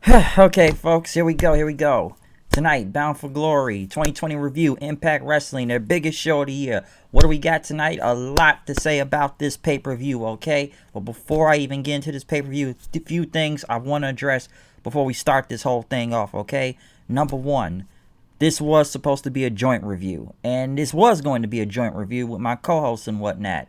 Okay, folks, here we go. Tonight, Bound for Glory 2020 review, Impact Wrestling, their biggest show of the year. What do we got tonight? A lot to say about this pay-per-view, okay? But before I even get into this pay-per-view, a few things I want to address before we start this whole thing off, okay? Number one, this was supposed to be a joint review, and this was going to be a joint review with my co-hosts and whatnot.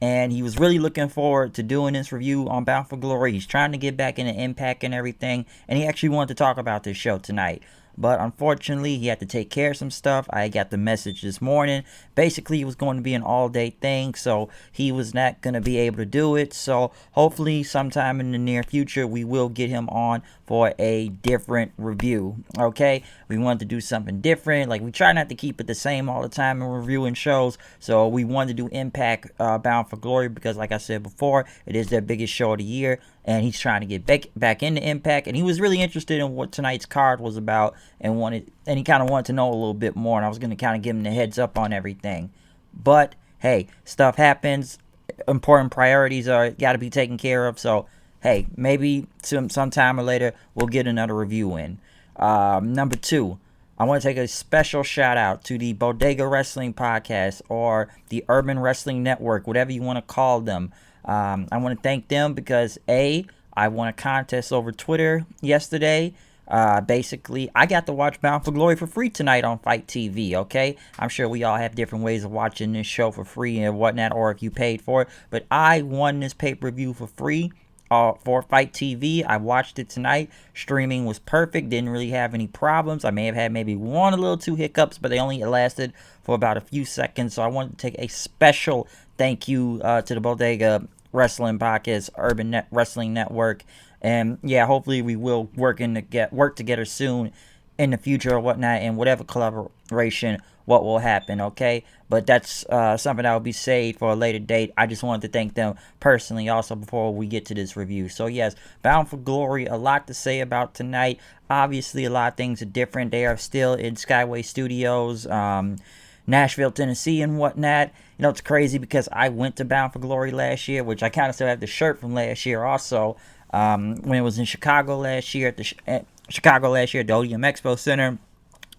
And he was really looking forward to doing this review on Bound for Glory. He's trying to get back into Impact and everything, and he actually wanted to talk about this show tonight. But unfortunately, he had to take care of some stuff. I got the message this morning. Basically, it was going to be an all-day thing, so he was not going to be able to do it. So hopefully, sometime in the near future, we will get him on for a different review. Okay, we wanted to do something different. Like, we try not to keep it the same all the time in reviewing shows. So we wanted to do Impact Bound for Glory because, like I said before, it is their biggest show of the year. And he's trying to get back into Impact, and he was really interested in what tonight's card was about, and he kind of wanted to know a little bit more. And I was going to kind of give him the heads up on everything. But hey, stuff happens. Important priorities are got to be taken care of. So hey, maybe sometime or later we'll get another review in. Number two, I want to take a special shout out to the Bodega Wrestling Podcast or the Urban Wrestling Network, whatever you want to call them. I want to thank them because I won a contest over Twitter yesterday. Basically, I got to watch Bound for Glory for free tonight on Fight TV, okay? I'm sure we all have different ways of watching this show for free and whatnot, or if you paid for it. But I won this pay-per-view for free for Fight TV. I watched it tonight. Streaming was perfect. Didn't really have any problems. I may have had maybe one a little two hiccups, but they only lasted for about a few seconds. So I wanted to take a special thank you to the Bodega Wrestling Podcast, Urban Wrestling Network. And yeah, hopefully we will work together soon in the future or whatnot, and whatever collaboration, what will happen, okay? But that's something that will be saved for a later date. I just wanted to thank them personally also before we get to this review. So yes, Bound for Glory, a lot to say about tonight. Obviously, a lot of things are different. They are still in Skyway Studios, Nashville, Tennessee, and whatnot. You know, it's crazy because I went to Bound for Glory last year, which I kind of still have the shirt from last year also. When it was in Chicago last year at the ODM Expo Center.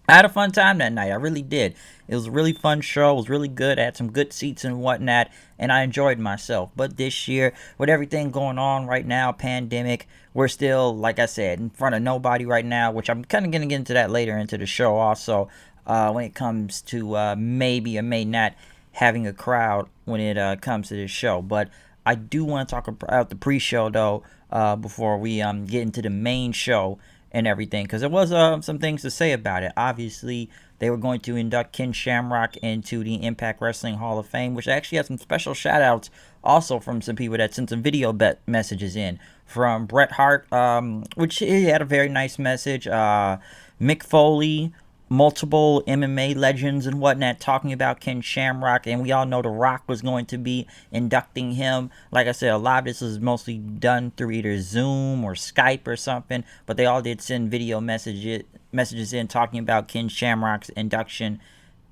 I had a fun time that night. I really did. It was a really fun show. It was really good. I had some good seats and whatnot, and I enjoyed myself. But this year, with everything going on right now, pandemic, we're still, like I said, in front of nobody right now, which I'm kind of going to get into that later into the show also, when it comes to maybe or may not having a crowd when it comes to this show. But I do want to talk about the pre-show, though, before we get into the main show and everything, because there was some things to say about it. Obviously, they were going to induct Ken Shamrock into the Impact Wrestling Hall of Fame, which actually had some special shout-outs also from some people that sent some video messages in. From Bret Hart, which he had a very nice message. Mick Foley, multiple MMA legends and whatnot talking about Ken Shamrock, and we all know The Rock was going to be inducting him. Like I said, a lot of this was mostly done through either Zoom or Skype or something, but they all did send video messages in talking about Ken Shamrock's induction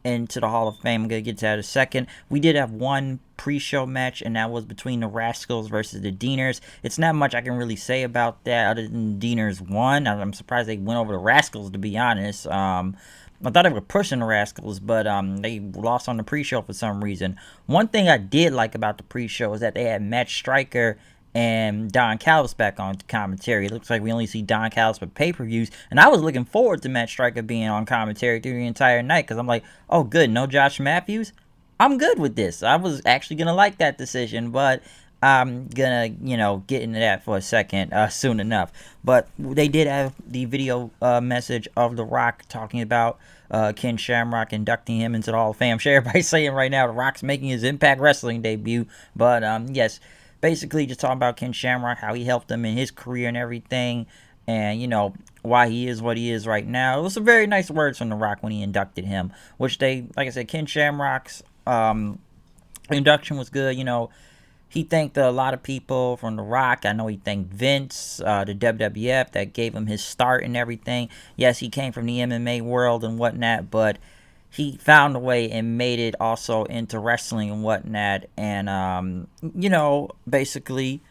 into the Hall of Fame. I'm going to get to that in a second. We did have one pre-show match, and that was between the Rascals versus the Deaners. It's not much I can really say about that other than Deaners won. I'm surprised they went over the Rascals, to be honest. I thought they were pushing the Rascals, but they lost on the pre-show for some reason. One thing I did like about the pre-show is that they had Matt Striker and Don Callis back on commentary. It looks like we only see Don Callis for pay-per-views, and I was looking forward to Matt Striker being on commentary through the entire night, because I'm like, oh good, no Josh Matthews? I'm good with this. I was actually going to like that decision, but I'm going to, get into that for a second soon enough. But they did have the video message of The Rock talking about Ken Shamrock inducting him into the Hall of Fame. I'm sure everybody's saying right now The Rock's making his Impact Wrestling debut, but yes, basically just talking about Ken Shamrock, how he helped him in his career and everything, and, why he is what he is right now. It was some very nice words from The Rock when he inducted him, which like I said, Ken Shamrock's induction was good. He thanked a lot of people from The Rock. I know he thanked Vince, the WWF, that gave him his start and everything. Yes, he came from the MMA world and whatnot, but he found a way and made it also into wrestling and whatnot. And, basically,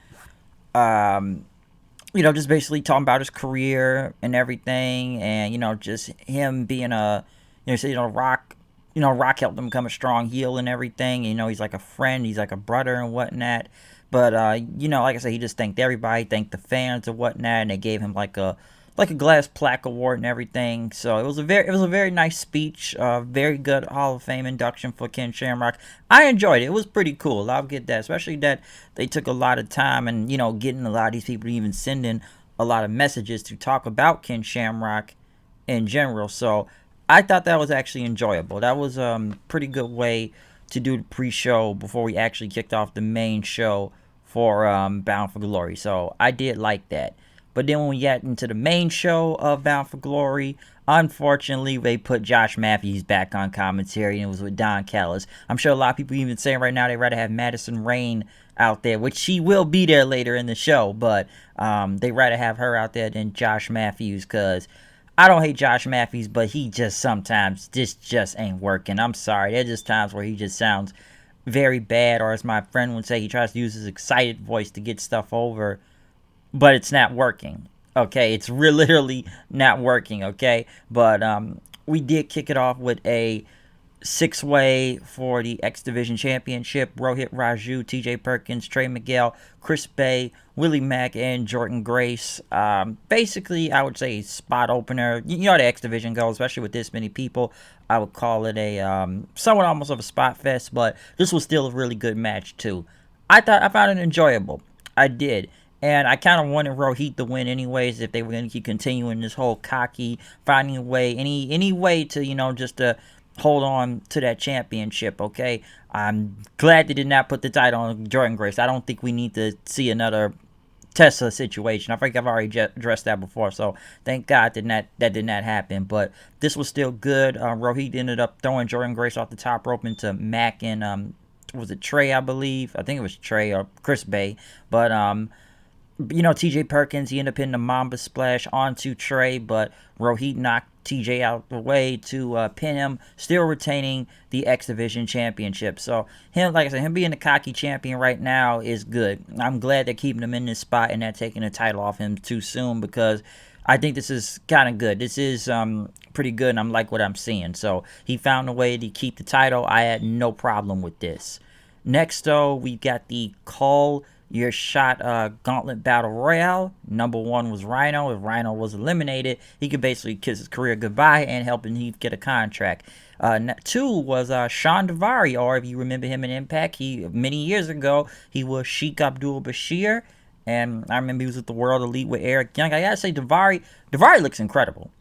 just basically talking about his career and everything, and just him being Rock. Rock helped him become a strong heel and everything. He's like a friend, he's like a brother and whatnot. But like I said, he just thanked everybody, thanked the fans and whatnot, and they gave him like a glass plaque award and everything. So it was a very nice speech, very good Hall of Fame induction for Ken Shamrock. I enjoyed it. It was pretty cool. I'll get that, especially that they took a lot of time and getting a lot of these people to even send in a lot of messages to talk about Ken Shamrock in general. So I thought that was actually enjoyable. That was a pretty good way to do the pre-show before we actually kicked off the main show for Bound for Glory. So I did like that. But then when we got into the main show of Bound for Glory, unfortunately, they put Josh Matthews back on commentary, and it was with Don Callis. I'm sure a lot of people even saying right now they'd rather have Madison Rayne out there, which she will be there later in the show, but they'd rather have her out there than Josh Matthews, because I don't hate Josh Matthews, but he just sometimes just ain't working. I'm sorry. There's just times where he just sounds very bad, or as my friend would say, he tries to use his excited voice to get stuff over, but it's not working. Okay, it's literally not working. Okay, but we did kick it off with a six-way for the X Division Championship. Rohit Raju, T.J. Perkins, Trey Miguel, Chris Bay, Willie Mack, and Jordan Grace. Basically, I would say spot opener. You know how the X Division goes, especially with this many people. I would call it a somewhat almost of a spot fest, but this was still a really good match too. I found it enjoyable. I did. And I kind of wanted Rohit to win anyways, if they were going to keep continuing this whole cocky, finding a way, any way to, just to hold on to that championship, okay? I'm glad they did not put the title on Jordan Grace. I don't think we need to see another Tesla situation. I think I've already addressed that before, so thank God that did not happen. But this was still good. Rohit ended up throwing Jordan Grace off the top rope into Mac and, was it Trey, I believe? I think it was Trey or Chris Bay. But, TJ Perkins, he ended up hitting the Mamba Splash onto Trey, but Rohit knocked TJ out of the way to pin him, still retaining the X Division Championship. So, him, like I said, him being the cocky champion right now is good. I'm glad they're keeping him in this spot and not taking the title off him too soon, because I think this is kind of good. This is pretty good, and I'm like what I'm seeing. So, he found a way to keep the title. I had no problem with this. Next, though, we got the Call Your Shot Gauntlet Battle Royale. Number 1 was Rhino. If Rhino was eliminated, he could basically kiss his career goodbye and help him get a contract. 2 was Sean Daivari, or if you remember him in Impact, many years ago, he was Sheik Abdul Bashir. And I remember he was with the World Elite with Eric Young. I gotta say, Daivari looks incredible.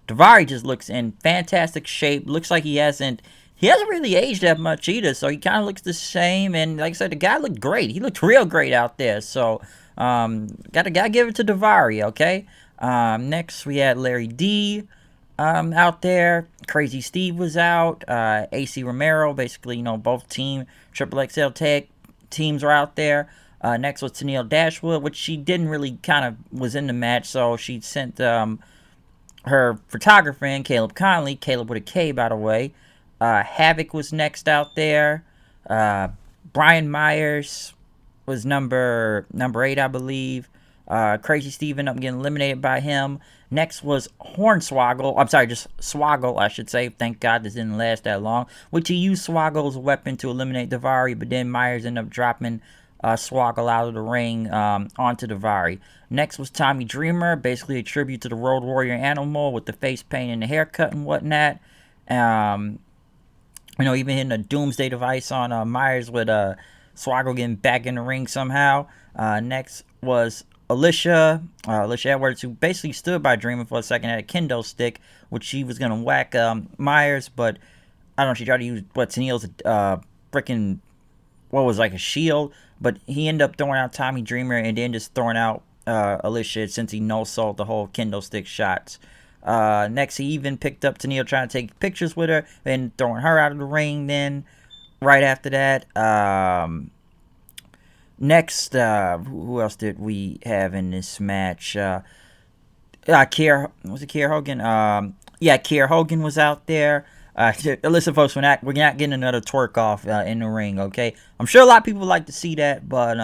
Daivari just looks in fantastic shape. Looks like he hasn't really aged that much either, so he kind of looks the same. And like I said, the guy looked great. He looked real great out there. So, gotta give it to Daivari, okay? Next, we had Larry D out there. Crazy Steve was out. AC Romero, basically, both team Triple XL tag teams were out there. Next was Tennille Dashwood, which she didn't really kind of was in the match, so she sent her photographer in, Caleb Conley. Caleb with a K, by the way. Havoc was next out there. Brian Myers was number 8, I believe. Crazy Steve ended up getting eliminated by him. Next was Hornswoggle. I'm sorry, just Swoggle, I should say. Thank God this didn't last that long. Which he used Swoggle's weapon to eliminate Daivari, but then Myers ended up dropping Swoggle out of the ring onto Daivari. Next was Tommy Dreamer, basically a tribute to the Road Warrior Animal with the face paint and the haircut and whatnot. Even hitting a doomsday device on Myers with Swoggle getting back in the ring somehow. Next was Alicia Edwards, who basically stood by Dreamer for a second, had a kendo stick, which she was going to whack Myers, but I don't know, she tried to use Tennille's freaking, like a shield, but he ended up throwing out Tommy Dreamer and then just throwing out Alicia, since he no-sold the whole kendo stick shots. Next, he even picked up Tennille trying to take pictures with her and throwing her out of the ring. Then, right after that, next, who else did we have in this match? Kier Hogan? Kier Hogan was out there. Listen, folks, we're not getting another twerk off in the ring, okay? I'm sure a lot of people would like to see that, but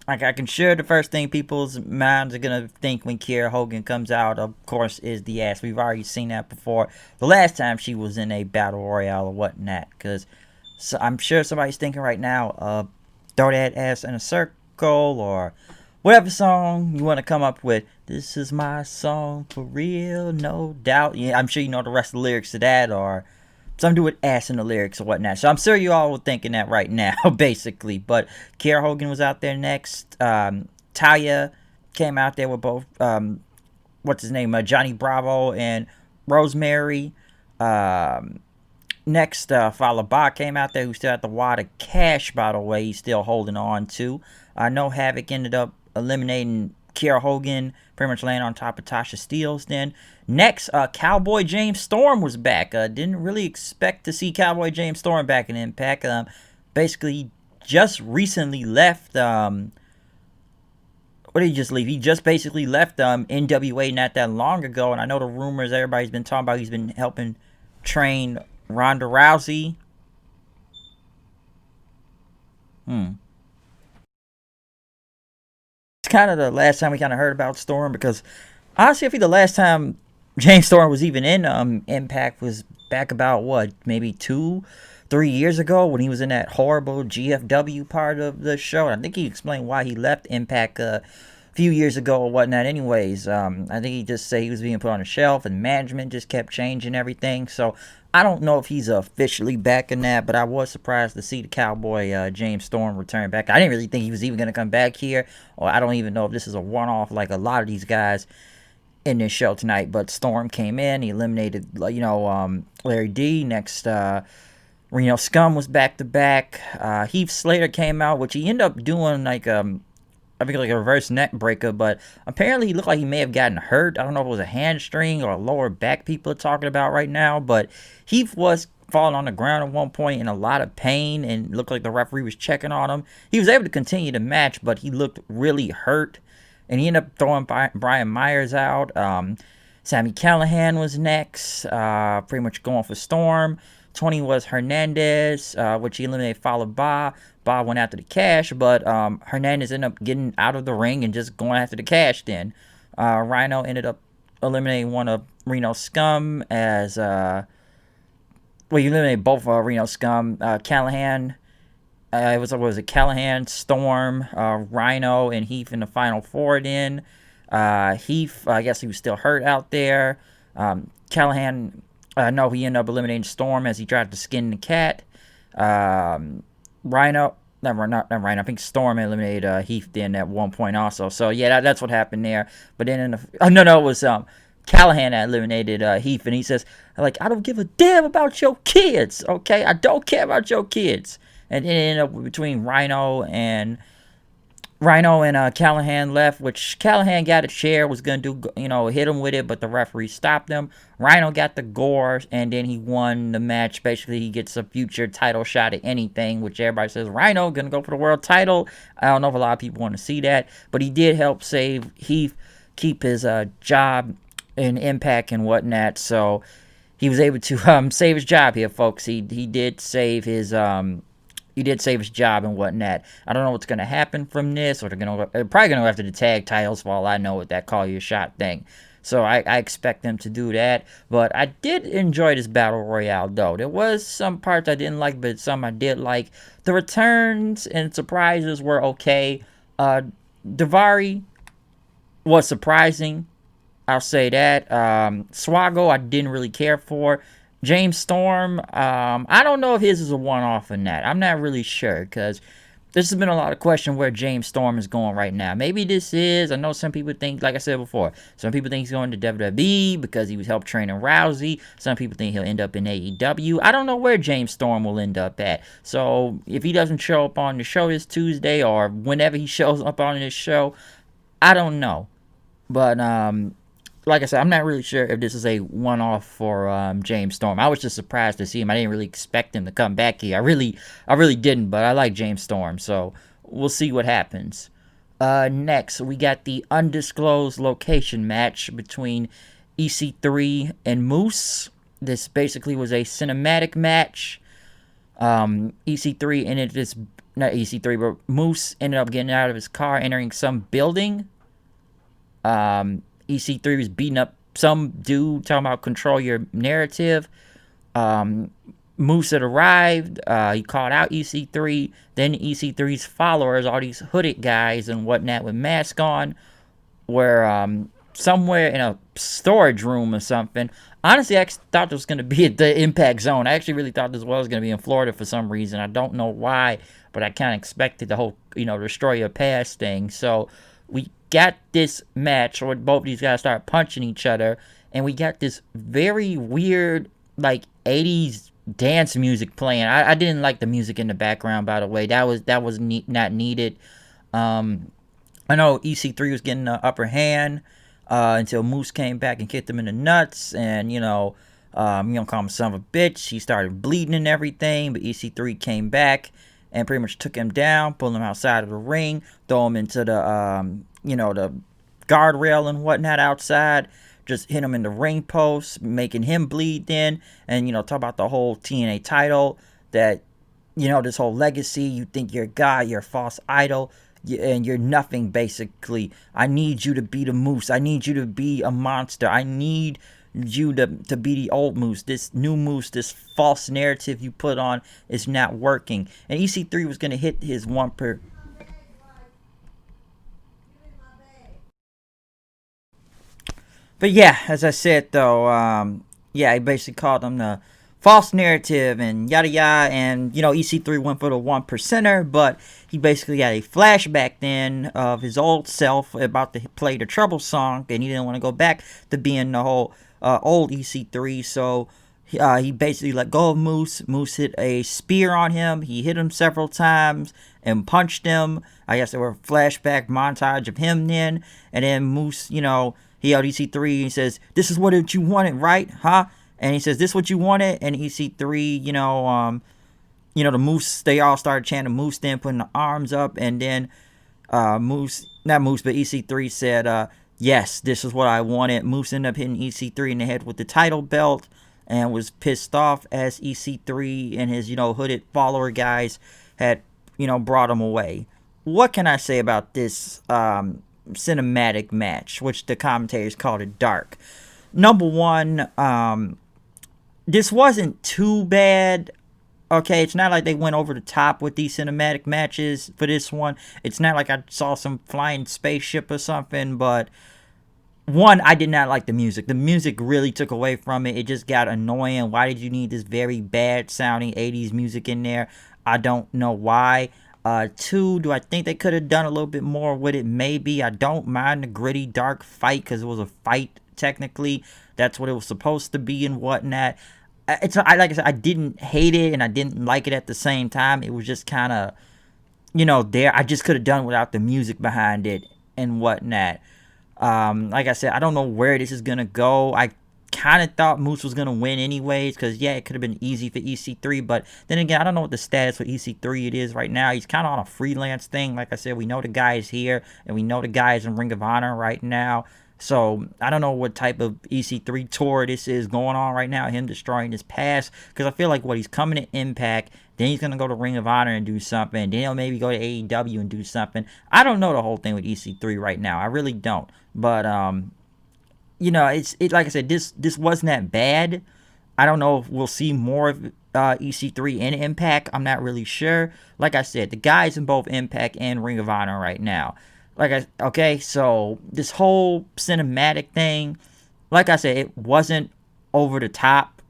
like I can sure the first thing people's minds are gonna think when Kiera Hogan comes out, of course, is the ass. We've already seen that before. The last time she was in a battle royale or whatnot, because I'm sure somebody's thinking right now, throw that ass in a circle or whatever song you want to come up with. This is my song for real, no doubt. Yeah, I'm sure you know the rest of the lyrics to that, or something to do with ass in the lyrics or whatnot. So I'm sure you all were thinking that right now, basically. But Kiera Hogan was out there next. Talia came out there with both, what's his name, Johnny Bravo and Rosemary. Next, Falaba came out there, who still had the wad of cash, by the way, he's still holding on to. I know Havoc ended up eliminating Kiera Hogan, pretty much laying on top of Tasha Steelz. Then next, Cowboy James Storm was back. Didn't really expect to see Cowboy James Storm back in Impact. Basically, just recently left. What did he just leave? He just basically left NWA not that long ago. And I know the rumors everybody's been talking about, he's been helping train Ronda Rousey. It's kind of the last time we kind of heard about Storm, because honestly, I think the last time James Storm was even in Impact was back about, what, maybe 2-3 years ago, when he was in that horrible GFW part of the show. I think he explained why he left Impact a few years ago or whatnot. Anyways, I think he just said he was being put on a shelf and management just kept changing everything. So I don't know if he's officially back in that, but I was surprised to see the Cowboy James Storm return back. I didn't really think he was even going to come back here, or I don't even know if this is a one-off like a lot of these guys in this show tonight. But Storm came in, he eliminated, Larry D. Next, Reno Scum was back-to-back. Heath Slater came out, which he ended up doing like I think like a reverse neck breaker, but apparently he looked like he may have gotten hurt. I don't know if it was a hamstring or a lower back people are talking about right now, but he was falling on the ground at one point in a lot of pain and looked like the referee was checking on him. He was able to continue the match, but he looked really hurt, and he ended up throwing Brian Myers out. Sami Callihan was next, pretty much going for Storm. 20 was Hernandez, which he eliminated, followed by Bob went after the cash, but Hernandez ended up getting out of the ring and just going after the cash then. Rhino ended up eliminating one of Reno Scum as, he eliminated both Reno Scum. Callahan, it was Callahan, Storm, Rhino, and Heath in the final four then. Heath, I guess he was still hurt out there. Callahan, no, he ended up eliminating Storm as he tried to skin the cat. Rhino, not Rhino, I think Storm eliminated Heath then at one point also. So yeah, that's what happened there. But then it was Callahan that eliminated Heath, and he says, like, I don't give a damn about your kids, okay? I don't care about your kids. And it ended up between Rhino and Callahan left, which Callahan got a chair, was going to do, hit him with it, but the referee stopped him. Rhino got the gore, and then he won the match. Basically, he gets a future title shot at anything, which everybody says, Rhino going to go for the world title. I don't know if a lot of people want to see that, but he did help save Heath, keep his job in Impact and whatnot, so he was able to save his job here, folks. He did save his job and whatnot. I don't know what's going to happen from this, or they're probably going to go after the tag titles for all I know with that call your shot thing. So I expect them to do that. But I did enjoy this Battle Royale, though. There was some parts I didn't like, but some I did like. The returns and surprises were okay. Daivari was surprising. I'll say that. Swago I didn't really care for. James Storm, I don't know if his is a one-off in that. I'm not really sure, because this has been a lot of question where James Storm is going right now. Maybe this is, I know some people think, like I said before, some people think he's going to WWE because he was helped training Rousey. Some people think he'll end up in AEW. I don't know where James Storm will end up at. So if he doesn't show up on the show this Tuesday, or whenever he shows up on this show, I don't know. But, like I said, I'm not really sure if this is a one-off for James Storm. I was just surprised to see him. I didn't really expect him to come back here. I really didn't, but I like James Storm, so we'll see what happens. Next, we got the undisclosed location match between EC3 and Moose. This basically was a cinematic match. EC3 ended this not EC3, but Moose ended up getting out of his car, entering some building. EC3 was beating up some dude, talking about control your narrative. Moose had arrived. He called out EC3. Then EC3's followers, all these hooded guys and whatnot with masks on, were somewhere in a storage room or something. Honestly, I thought this was going to be at the Impact Zone. I actually really thought this was going to be in Florida for some reason. I don't know why, but I kind of expected the whole, destroy your past thing. So we got this match where both these guys start punching each other, and we got this very weird, like, 80s dance music playing. I didn't like the music in the background, by the way. That was not needed. I know EC3 was getting the upper hand until Moose came back and kicked him in the nuts, and call him son of a bitch. He started bleeding and everything, but EC3 came back and pretty much took him down, pulled him outside of the ring, throw him into the the guardrail and whatnot outside. Just hit him in the ring post, making him bleed then. And, talk about the whole TNA title, that, this whole legacy. You think you're a god, you're a false idol, and you're nothing, basically. I need you to be the Moose. I need you to be a monster. I need you to be the old Moose. This new Moose, this false narrative you put on is not working. And EC3 was going to hit his one per... But yeah, as I said though, he basically called him the false narrative and yada yada, and EC3 went for the 1%er, but he basically had a flashback then of his old self about to play the Trouble song, and he didn't want to go back to being the whole old EC3, so he basically let go of Moose. Moose hit a spear on him. He hit him several times and punched him. I guess there were a flashback montage of him then, and then Moose, he out EC3 and says, "This is what you wanted, right? Huh?" And he says, "This what you wanted?" And EC3, the Moose, they all started chanting Moose, then putting the arms up, and then EC3 said, "Yes, this is what I wanted." Moose ended up hitting EC3 in the head with the title belt and was pissed off as EC3 and his, hooded follower guys had, brought him away. What can I say about this cinematic match, which the commentators called it dark? Number one, this wasn't too bad. Okay, it's not like they went over the top with these cinematic matches for this one. It's not like I saw some flying spaceship or something, but one, I did not like the music. The music really took away from it. It just got annoying. Why did you need this very bad sounding 80s music in there? I don't know why. Two, do I think they could have done a little bit more with it? Maybe. I don't mind the gritty, dark fight because it was a fight, technically. That's what it was supposed to be and whatnot. Like I said, I didn't hate it and I didn't like it at the same time. It was just kind of, there. I just could have done without the music behind it and whatnot. Like I said, I don't know where this is going to go. I kind of thought Moose was going to win anyways, because it could have been easy for EC3, but then again, I don't know what the status for EC3 it is right now. He's kind of on a freelance thing. Like I said, we know the guy is here, and we know the guy is in Ring of Honor right now, so I don't know what type of EC3 tour this is going on right now, him destroying his past, because I feel like he's coming to Impact, then he's going to go to Ring of Honor and do something, then he'll maybe go to AEW and do something. I don't know the whole thing with EC3 right now. I really don't, but it's like I said, this wasn't that bad. I don't know if we'll see more of EC3 in Impact. I'm not really sure. Like I said, the guy's in both Impact and Ring of Honor right now. So this whole cinematic thing, like I said, it wasn't over the top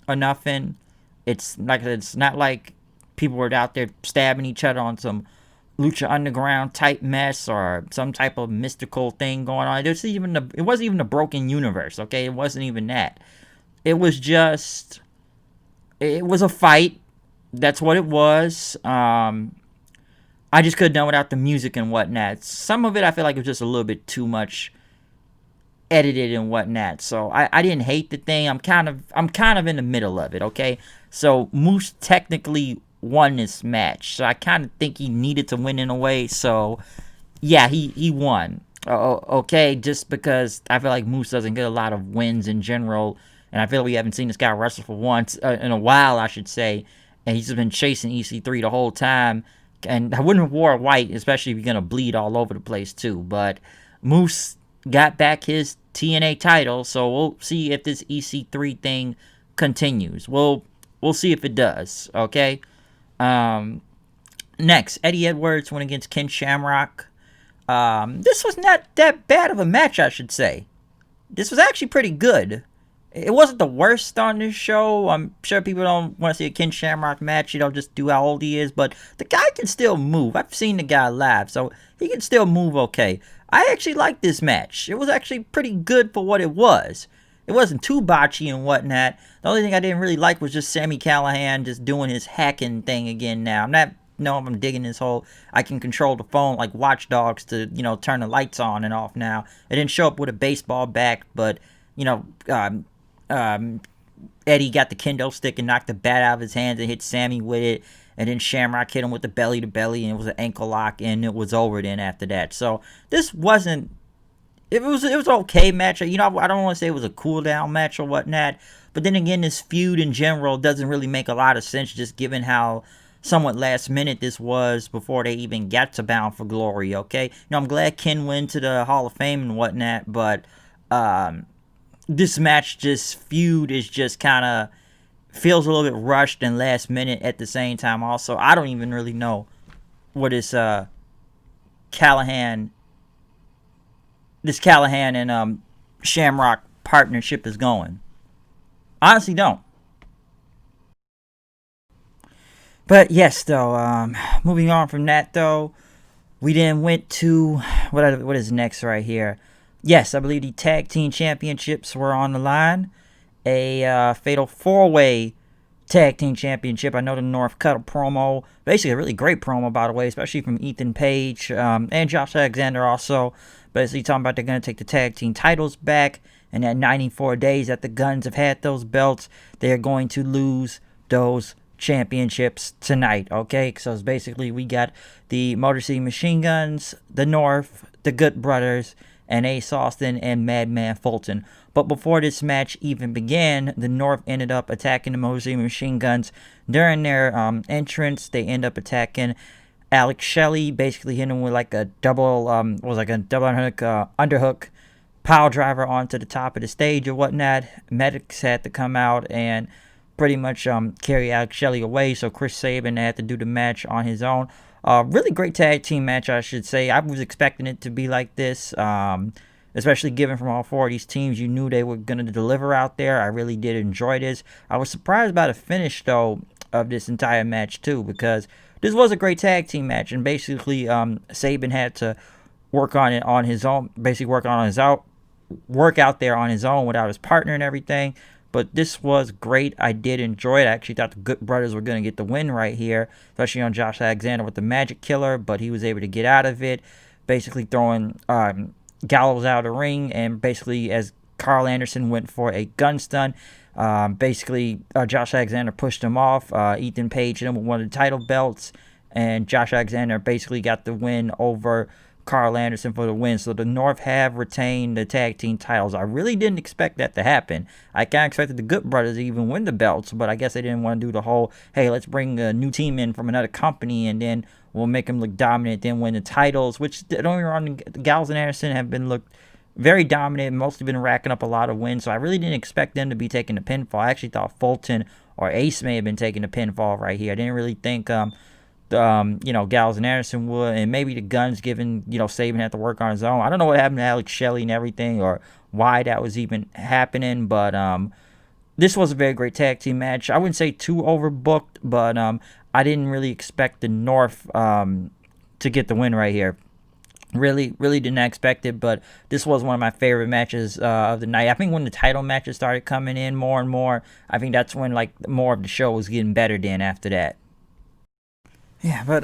or nothing. It's like I said, it's not like people were out there stabbing each other on some Lucha Underground type mess or some type of mystical thing going on. It wasn't even a broken universe, okay? It wasn't even that. It was a fight. That's what it was. I just could have done without the music and whatnot. Some of it I feel like it was just a little bit too much edited and whatnot. So I didn't hate the thing. I'm kind of in the middle of it, okay? So Moose technically won this match, so I kind of think he needed to win in a way. So yeah, he won. Okay, just because I feel like Moose doesn't get a lot of wins in general, and I feel like we haven't seen this guy wrestle for once in a while, I should say, and he's just been chasing EC3 the whole time. And I wouldn't have wore white, especially if you're gonna bleed all over the place too. But Moose got back his TNA title, so we'll see if this EC3 thing continues. We'll see if it does. Okay. Next, Eddie Edwards went against Ken Shamrock. This was not that bad of a match, I should say. This was actually pretty good. It wasn't the worst on this show. I'm sure people don't want to see a Ken Shamrock match, just due to how old he is. But the guy can still move. I've seen the guy live, so he can still move okay. I actually liked this match. It was actually pretty good for what it was. It wasn't too botchy and whatnot. The only thing I didn't really like was just Sami Callihan just doing his hacking thing again now. I'm digging this whole I can control the phone like Watch Dogs to, turn the lights on and off now. It didn't show up with a baseball bat, but, Eddie got the kendo stick and knocked the bat out of his hands and hit Sammy with it. And then Shamrock hit him with the belly to belly, and it was an ankle lock, and it was over then after that. So this wasn't. It was an okay match. I don't want to say it was a cool down match or whatnot. But then again, this feud in general doesn't really make a lot of sense, just given how somewhat last minute this was before they even got to Bound for Glory. Okay, I'm glad Ken went to the Hall of Fame and whatnot, but this feud is just kind of feels a little bit rushed and last minute at the same time. Also, I don't even really know what this Callihan and Shamrock partnership is going. Honestly, don't. But yes, though, moving on from that, though, we then went to what is next right here. Yes, I believe the tag team championships were on the line. A fatal 4-way tag team championship. I know the North cut a promo, basically a really great promo, by the way, especially from Ethan Page and Josh Alexander also. Basically talking about they're going to take the tag team titles back, and that 94 days that the Guns have had those belts, they're going to lose those championships tonight. Okay, so it's basically we got the Motor City Machine Guns, the North, the Good Brothers, and Ace Austin and Madman Fulton. But before this match even began, the North ended up attacking the Motor City Machine Guns during their entrance. They end up attacking Alex Shelley, basically hitting him with like a double underhook pile driver onto the top of the stage or whatnot. Medics had to come out and pretty much carry Alex Shelley away, so Chris Sabin had to do the match on his own. Really great tag team match, I should say. I was expecting it to be like this, especially given from all four of these teams. You knew they were going to deliver out there. I really did enjoy this. I was surprised by the finish, though, of this entire match, too, because this was a great tag team match, and basically Sabin had to work on it on his own, basically work out there on his own without his partner and everything. But this was great. I did enjoy it. I actually thought the Good Brothers were going to get the win right here, especially on Josh Alexander with the Magic Killer, but he was able to get out of it, basically throwing Gallows out of the ring, and basically as Carl Anderson went for a gun stun, Josh Alexander pushed him off. Ethan Page hit him with one of the title belts, and Josh Alexander basically got the win over Carl Anderson for the win. So the North have retained the tag team titles. I really didn't expect that to happen. I kind of expected the Good Brothers to even win the belts, but I guess they didn't want to do the whole, hey, let's bring a new team in from another company and then we'll make them look dominant, then win the titles, which, don't get me wrong, Gallows and Anderson have been looked very dominant, mostly been racking up a lot of wins, so I really didn't expect them to be taking the pinfall. I actually thought Fulton or Ace may have been taking the pinfall right here. I didn't really think Gallows and Anderson would, and maybe the Guns, given, Sabin had to work on his own. I don't know what happened to Alex Shelley and everything, or why that was even happening, but this was a very great tag team match. I wouldn't say too overbooked, but I didn't really expect the North to get the win right here. Really did not expect it, but this was one of my favorite matches of the night. I think when the title matches started coming in more and more, I think that's when more of the show was getting better then after that. Yeah, but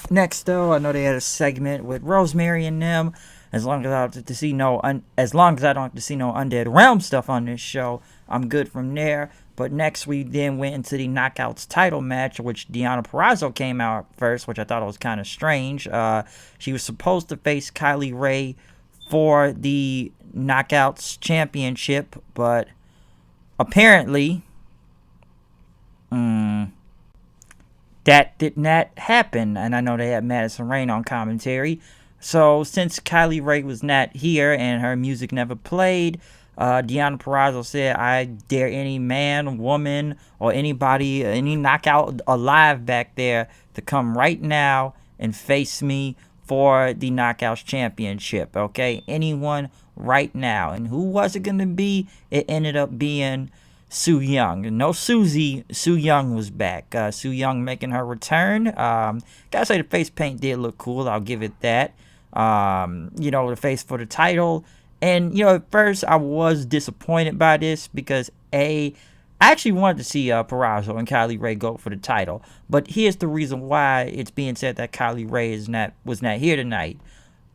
next though, I know they had a segment with Rosemary and them. As long as I don't have to see no Undead Realm stuff on this show, I'm good from there. But next we then went into the Knockouts title match, which Deonna Purrazzo came out first, which I thought was kind of strange. She was supposed to face Kylie Ray for the Knockouts championship, but apparently that did not happen. And I know they had Madison Rain on commentary. So since Kylie Rae was not here and her music never played, Deonna Purrazzo said, I dare any man, woman, or anybody, any knockout alive back there to come right now and face me for the Knockouts Championship, okay? Anyone right now. And who was it going to be? It ended up being Su Yung. No Susie. Su Yung was back. Su Yung making her return. Gotta say the face paint did look cool. I'll give it that. The face for the title. And, at first I was disappointed by this because, I actually wanted to see Purrazzo and Kylie Rae go for the title. But here's the reason why it's being said that Kylie Rae was not here tonight.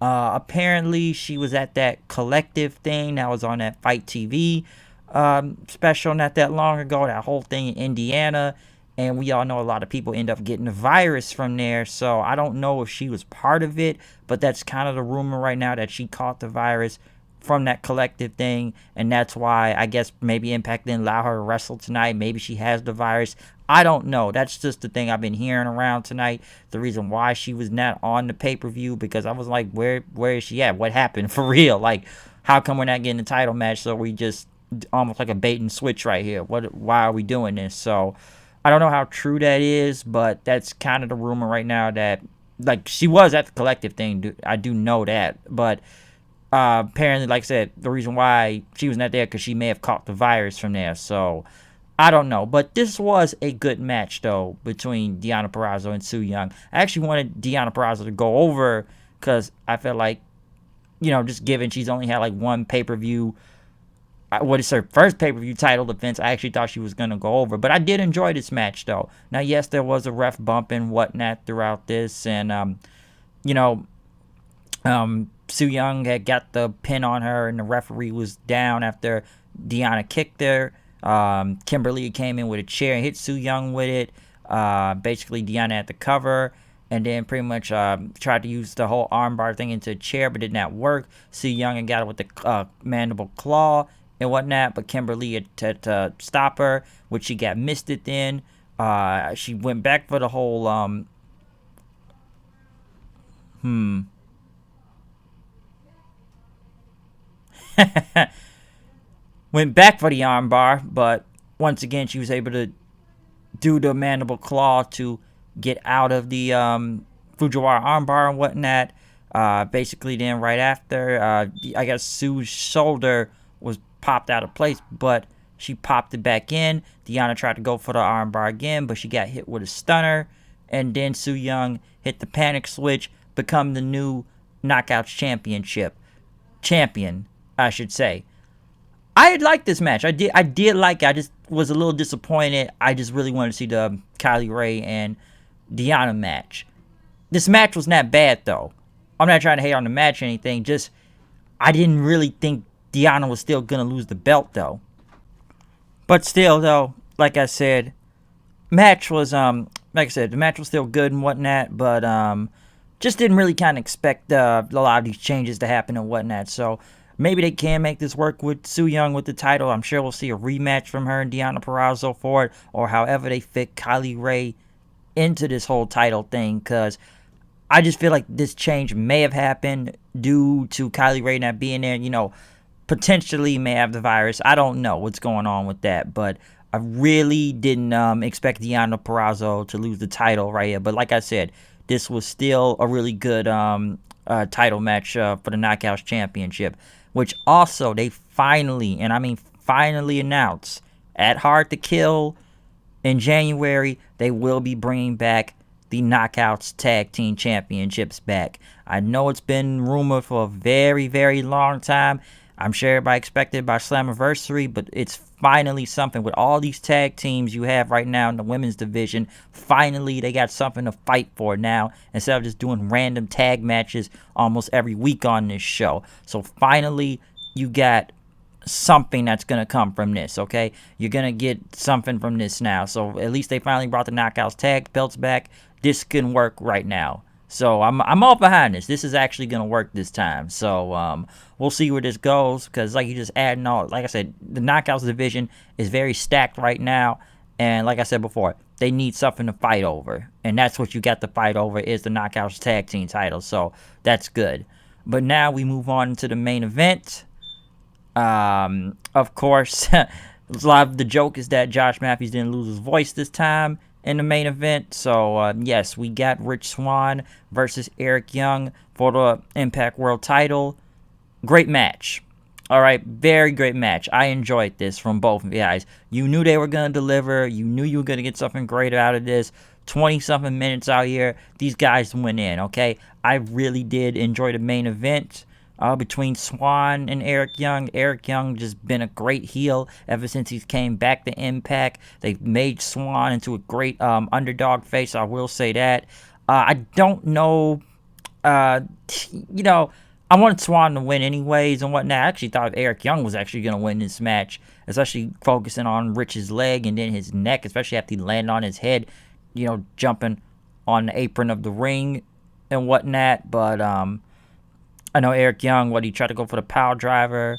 Apparently, she was at that collective thing that was on that Fight TV special not that long ago, that whole thing in Indiana. And we all know a lot of people end up getting the virus from there. So I don't know if she was part of it, but that's kind of the rumor right now, that she caught the virus from that collective thing, and that's why I guess maybe Impact didn't allow her to wrestle tonight. Maybe she has the virus. I don't know. That's just the thing I've been hearing around tonight. The reason why she was not on the pay-per-view, because I was like, where is she at? What happened for real? Like, how come we're not getting the title match? So we just almost like a bait and switch right here. Why are we doing this? So I don't know how true that is, but that's kind of the rumor right now, that like she was at the collective thing. I do know that, but apparently, like I said, the reason why she was not there because she may have caught the virus from there. So I don't know. But this was a good match, though, between Deonna Purrazzo and Su Yung. I actually wanted Deonna Purrazzo to go over because I felt like, just given she's only had like one pay-per-view, what is her first pay-per-view title defense, I actually thought she was going to go over. But I did enjoy this match, though. Now, yes, there was a ref bump and whatnot throughout this. And, Su Yung had got the pin on her, and the referee was down after Deonna kicked her. Kimberly came in with a chair and hit Su Yung with it. Basically, Deonna had to cover, and then pretty much tried to use the whole armbar thing into a chair, but did not work. Su Yung had got it with the mandible claw and whatnot, but Kimberly had to stop her, which she got misted in. She went back for the whole went back for the armbar, but once again she was able to do the mandible claw to get out of the Fujiwara armbar and whatnot. Basically then right after, I guess Su's shoulder was popped out of place, but she popped it back in. Deonna tried to go for the armbar again, but she got hit with a stunner, and then Su Yung hit the panic switch, become the new Knockouts champion, I should say. I liked this match. I did like it. I just was a little disappointed. I just really wanted to see the Kylie Rae and Deonna match. This match was not bad, though. I'm not trying to hate on the match or anything. Just, I didn't really think Deonna was still going to lose the belt, though. But still, though, like I said, the match was still good and whatnot, but just didn't really kind of expect a lot of these changes to happen and whatnot. So maybe they can make this work with Su Yung with the title. I'm sure we'll see a rematch from her and Deonna Purrazzo for it, or however they fit Kylie Rae into this whole title thing, because I just feel like this change may have happened due to Kylie Rae not being there. Potentially may have the virus. I don't know what's going on with that, but I really didn't expect Deonna Purrazzo to lose the title right here. But like I said, this was still a really good title match for the Knockouts Championship, which also they finally, and I mean finally, announced at Hard to Kill in January, they will be bringing back the Knockouts Tag Team Championships back. I know it's been rumored for a very, very long time. I'm sure everybody expected by Slammiversary, but it's finally something. With all these tag teams you have right now in the women's division, finally they got something to fight for now, instead of just doing random tag matches almost every week on this show. So finally you got something that's going to come from this, okay? You're going to get something from this now. So at least they finally brought the Knockouts tag belts back. This can work right now. So I'm all behind this. This is actually going to work this time. So we'll see where this goes, because like you just adding all, like I said, the Knockouts division is very stacked right now, And like I said before, they need something to fight over. And that's what you got to fight over is the Knockouts Tag Team title. So that's good. But now we move on to the main event. Of course, a lot of the joke is that Josh Matthews didn't lose his voice this time in the main event. So, yes, we got Rich Swan versus Eric Young for the Impact World title. Great match. All right, very great match. I enjoyed this from both guys. You knew they were going to deliver. You knew you were going to get something great out of this. 20-something minutes out here. These guys went in, okay? I really did enjoy the main event between Swan and Eric Young. Eric Young just been a great heel ever since he came back to Impact. They've made Swan into a great underdog face, I will say that. I don't know, you know, I wanted Swan to win anyways and whatnot. I actually thought Eric Young was actually going to win this match, especially focusing on Rich's leg and then his neck, especially after he landed on his head, you know, jumping on the apron of the ring and whatnot. But I know Eric Young, he tried to go for the power driver.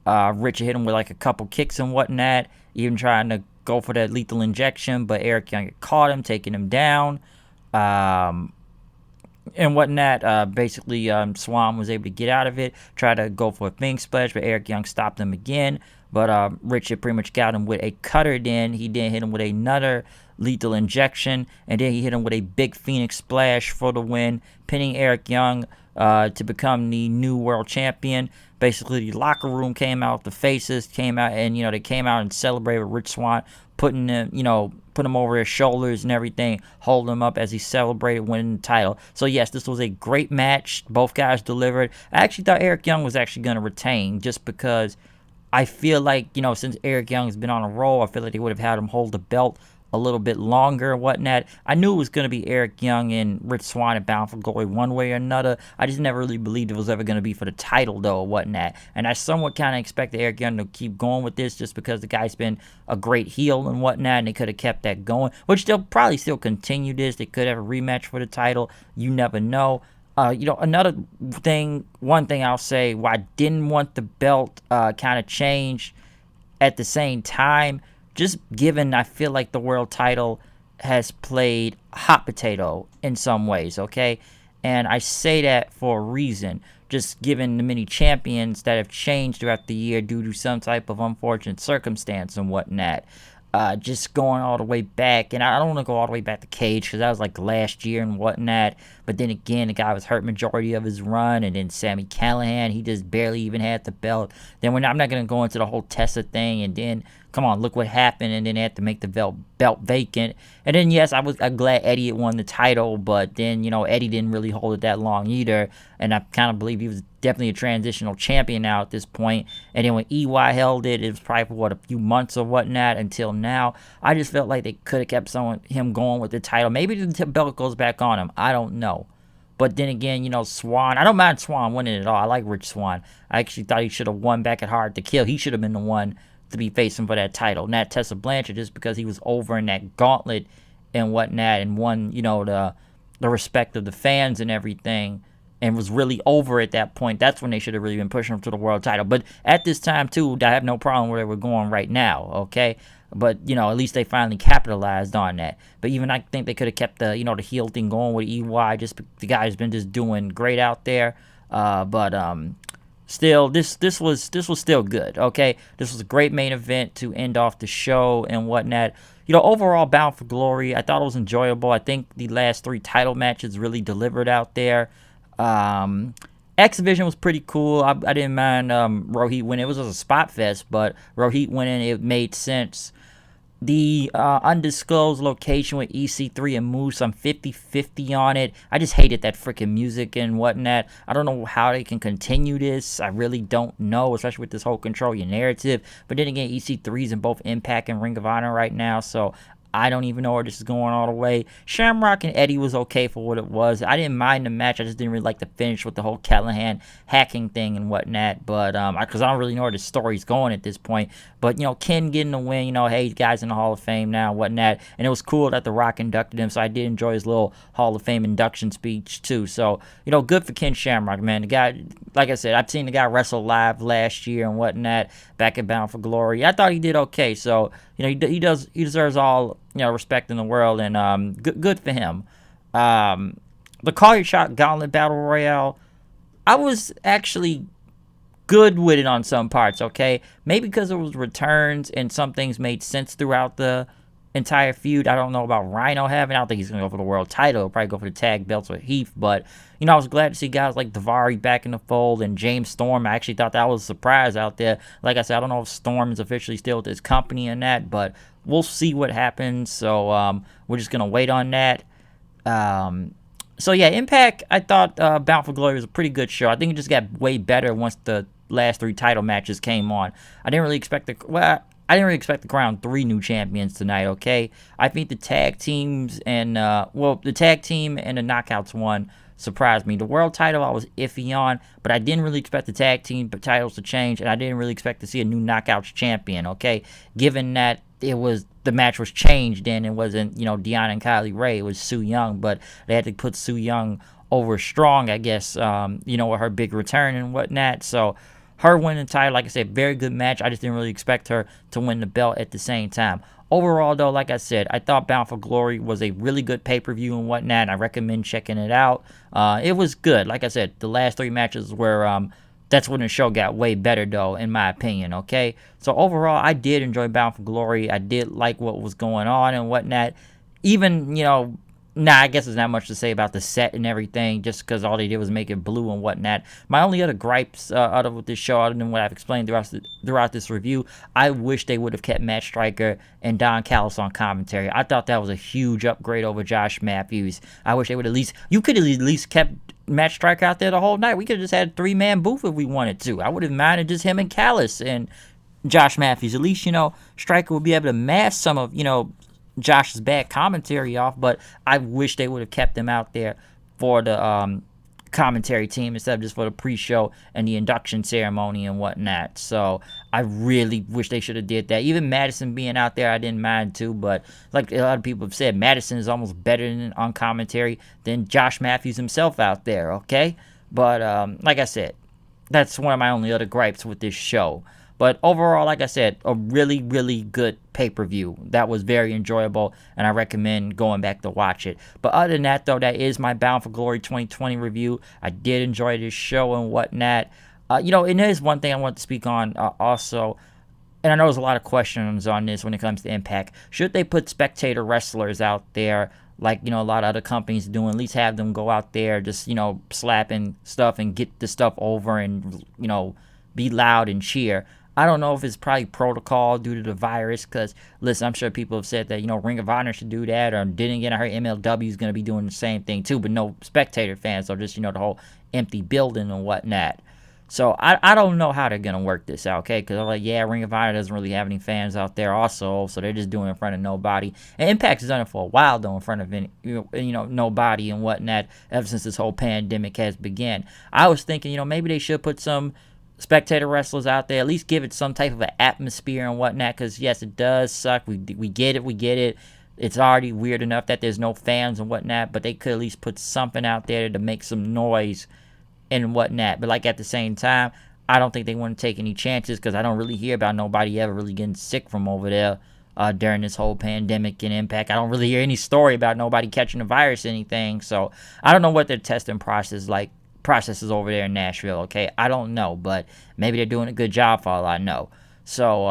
Rich hit him with like a couple kicks and whatnot, even trying to go for that lethal injection, but Eric Young caught him, taking him down. And whatnot. Basically, Swan was able to get out of it, try to go for a Fang Splash, but Eric Young stopped him again. But Richard pretty much got him with a cutter then. He then hit him with another lethal injection, and then he hit him with a big Phoenix Splash for the win, pinning Eric Young to become the new world champion. Basically, the locker room came out, the faces came out, and, you know, they came out and celebrated with Rich Swan, putting him, you know, put him over his shoulders and everything, holding him up as he celebrated winning the title. So, yes, this was a great match. Both guys delivered. I actually thought Eric Young was actually going to retain just because I feel like, you know, since Eric Young has been on a roll, I feel like they would have had him hold the belt a little bit longer and whatnot. I knew it was going to be Eric Young and Rich Swan at Bound for Glory one way or another. I just never really believed it was ever going to be for the title, though, or whatnot. And I somewhat kind of expected Eric Young to keep going with this just because the guy's been a great heel and whatnot, and they could have kept that going, which they'll probably still continue this. They could have a rematch for the title. You never know. You know, another thing, one thing I'll say, why I didn't want the belt kind of changed at the same time, just given I feel like the world title has played hot potato in some ways, okay? And I say that for a reason, just given the many champions that have changed throughout the year due to some type of unfortunate circumstance and whatnot. Just going all the way back, and I don't want to go all the way back to Cage because that was like last year and whatnot, but then again, the guy was hurt majority of his run, and then Sami Callihan, he just barely even had the belt. Then I'm not going to go into the whole Tessa thing, and then, come on, look what happened, and then they had to make the belt vacant. And then, yes, I'm glad Eddie had won the title, but then, you know, Eddie didn't really hold it that long either, and I kind of believe he was definitely a transitional champion now at this point. And then when EY held it, it was probably for, what, a few months or whatnot until now. I just felt like they could have kept him going with the title. Maybe the belt goes back on him. I don't know. But then again, you know, Swan, I don't mind Swan winning at all. I like Rich Swan. I actually thought he should have won back at Hard to Kill. He should have been the one to be facing for that title, not Tessa Blanchard, just because he was over in that gauntlet and whatnot and won, you know, the respect of the fans and everything, and was really over at that point. That's when they should have really been pushing him to the world title. But at this time, too, I have no problem where they were going right now, okay? But, you know, at least they finally capitalized on that. But even I think they could have kept the, you know, the heel thing going with EY. Just the guy's been just doing great out there. Still, this was still good, okay? This was a great main event to end off the show and whatnot. You know, overall, Bound for Glory, I thought it was enjoyable. I think the last 3 title matches really delivered out there. X Division was pretty cool. I didn't mind Rohit winning. It was a spot fest, but Rohit winning, it made sense. The undisclosed location with EC3 and Moose, I'm 50-50 on it. I just hated that freaking music and whatnot. I don't know how they can continue this. I really don't know, especially with this whole control your narrative. But then again, EC3's in both Impact and Ring of Honor right now, so I don't even know where this is going all the way. Shamrock and Eddie was okay for what it was. I didn't mind the match. I just didn't really like the finish with the whole Callahan hacking thing and whatnot. But because I don't really know where the story's going at this point. But, you know, Ken getting the win, you know, hey, guy's in the Hall of Fame now and whatnot. And it was cool that The Rock inducted him. So I did enjoy his little Hall of Fame induction speech, too. So, you know, good for Ken Shamrock, man. The guy, like I said, I've seen the guy wrestle live last year and whatnot back at Bound for Glory. I thought he did okay. So, he deserves all respect in the world, and good for him. The Call Your Shot Gauntlet Battle Royale, I was actually good with it on some parts, okay? Maybe because it was returns and some things made sense throughout the entire feud. I don't know about Rhino having. I don't think he's going to go for the world title. He'll probably go for the tag belts with Heath. But, I was glad to see guys like Daivari back in the fold and James Storm. I actually thought that was a surprise out there. Like I said, I don't know if Storm is officially still with his company and that, but we'll see what happens. So we're just going to wait on that. So yeah, Impact, I thought Bound for Glory was a pretty good show. I think it just got way better once the last 3 title matches came on. I didn't really expect to crown 3 new champions tonight, okay? I think the tag teams and the tag team and the knockouts one surprised me. The world title I was iffy on, but I didn't really expect the tag team titles to change, and I didn't really expect to see a new knockouts champion, okay? Given that the match was changed and it wasn't, Deanna and Kylie Ray, it was Su Yung, but they had to put Su Yung over strong, I guess, with her big return and whatnot. So her winning the title, like I said, very good match. I just didn't really expect her to win the belt at the same time. Overall, though, like I said, I thought Bound for Glory was a really good pay-per-view and whatnot, and I recommend checking it out. It was good. Like I said, the last 3 matches were that's when the show got way better, though, in my opinion, okay? So overall, I did enjoy Bound for Glory. I did like what was going on and whatnot. Even, I guess there's not much to say about the set and everything, just because all they did was make it blue and whatnot. My only other gripes out of this show, other than what I've explained throughout this review, I wish they would have kept Matt Striker and Don Callis on commentary. I thought that was a huge upgrade over Josh Matthews. I wish they would you could have at least kept Matt Striker out there the whole night. We could have just had a 3-man booth if we wanted to. I would have minded just him and Callis and Josh Matthews. At least, Striker would be able to mask some of, Josh's bad commentary off, but I wish they would have kept him out there for the commentary team instead of just for the pre-show and the induction ceremony and whatnot. So I really wish they should have did that. Even Madison being out there, I didn't mind too, but like a lot of people have said, Madison is almost better on commentary than Josh Matthews himself out there, okay? But like I said, that's one of my only other gripes with this show. But overall, like I said, a really, really good pay-per-view. That was very enjoyable, and I recommend going back to watch it. But other than that, though, that is my Bound for Glory 2020 review. I did enjoy this show and whatnot. And there's one thing I want to speak on also, and I know there's a lot of questions on this when it comes to Impact. Should they put spectator wrestlers out there like, a lot of other companies doing? At least have them go out there just, slapping stuff and get the stuff over and, be loud and cheer. I don't know if it's probably protocol due to the virus, because, listen, I'm sure people have said that, Ring of Honor should do that, or didn't get. I heard MLW is going to be doing the same thing, too, but no spectator fans, so just, the whole empty building and whatnot. So I don't know how they're going to work this out, okay, because I'm like, yeah, Ring of Honor doesn't really have any fans out there also, so they're just doing it in front of nobody. And Impact has done it for a while, though, in front of nobody and whatnot, ever since this whole pandemic has begun. I was thinking, maybe they should put some spectator wrestlers out there, at least give it some type of an atmosphere and whatnot, because yes, it does suck. We get it. It's already weird enough that there's no fans and whatnot, but they could at least put something out there to make some noise and whatnot. But like at the same time, I don't think they want to take any chances, because I don't really hear about nobody ever really getting sick from over there during this whole pandemic and Impact. I don't really hear any story about nobody catching the virus or anything, so I don't know what their testing processes over there in Nashville, okay? I don't know, but maybe they're doing a good job for all I know. So,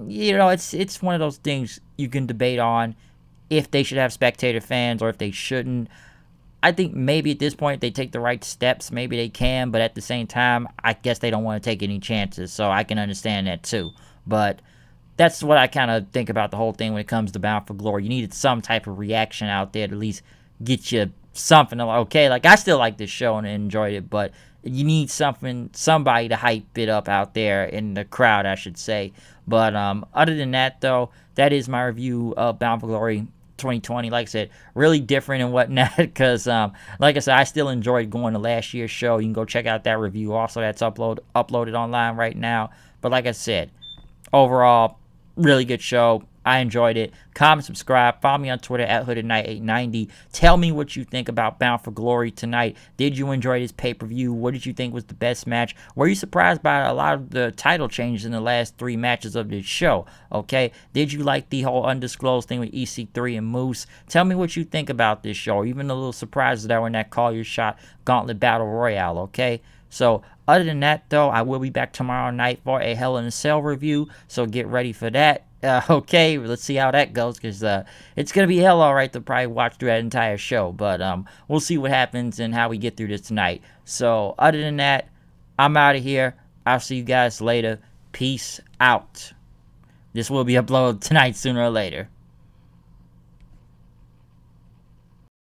it's one of those things you can debate on if they should have spectator fans or if they shouldn't. I think maybe at this point, if they take the right steps, maybe they can, but at the same time, I guess they don't want to take any chances, so I can understand that too. But that's what I kind of think about the whole thing when it comes to Bound for Glory. You needed some type of reaction out there to at least get you something. Okay, like, I still like this show and enjoyed it, but you need somebody to hype it up out there in the crowd, I should say. But other than that, though, that is my review of Bound for Glory 2020. Like I said, really different and whatnot, because like I said, I still enjoyed going to last year's show. You can go check out that review also. That's uploaded online right now. But like I said, overall, really good show. I enjoyed it. Comment, subscribe, follow me on Twitter at HoodedKnight890. Tell me what you think about Bound for Glory tonight. Did you enjoy this pay-per-view? What did you think was the best match? Were you surprised by a lot of the title changes in the last 3 matches of this show? Okay, did you like the whole undisclosed thing with EC3 and Moose? Tell me what you think about this show. Even the little surprises that were in that Call Your Shot Gauntlet Battle Royale, okay? So, other than that, though, I will be back tomorrow night for a Hell in a Cell review, so get ready for that. Okay, let's see how that goes, because it's going to be hell alright to probably watch through that entire show, but we'll see what happens and how we get through this tonight. So, other than that, I'm out of here. I'll see you guys later. Peace out. This will be uploaded tonight, sooner or later.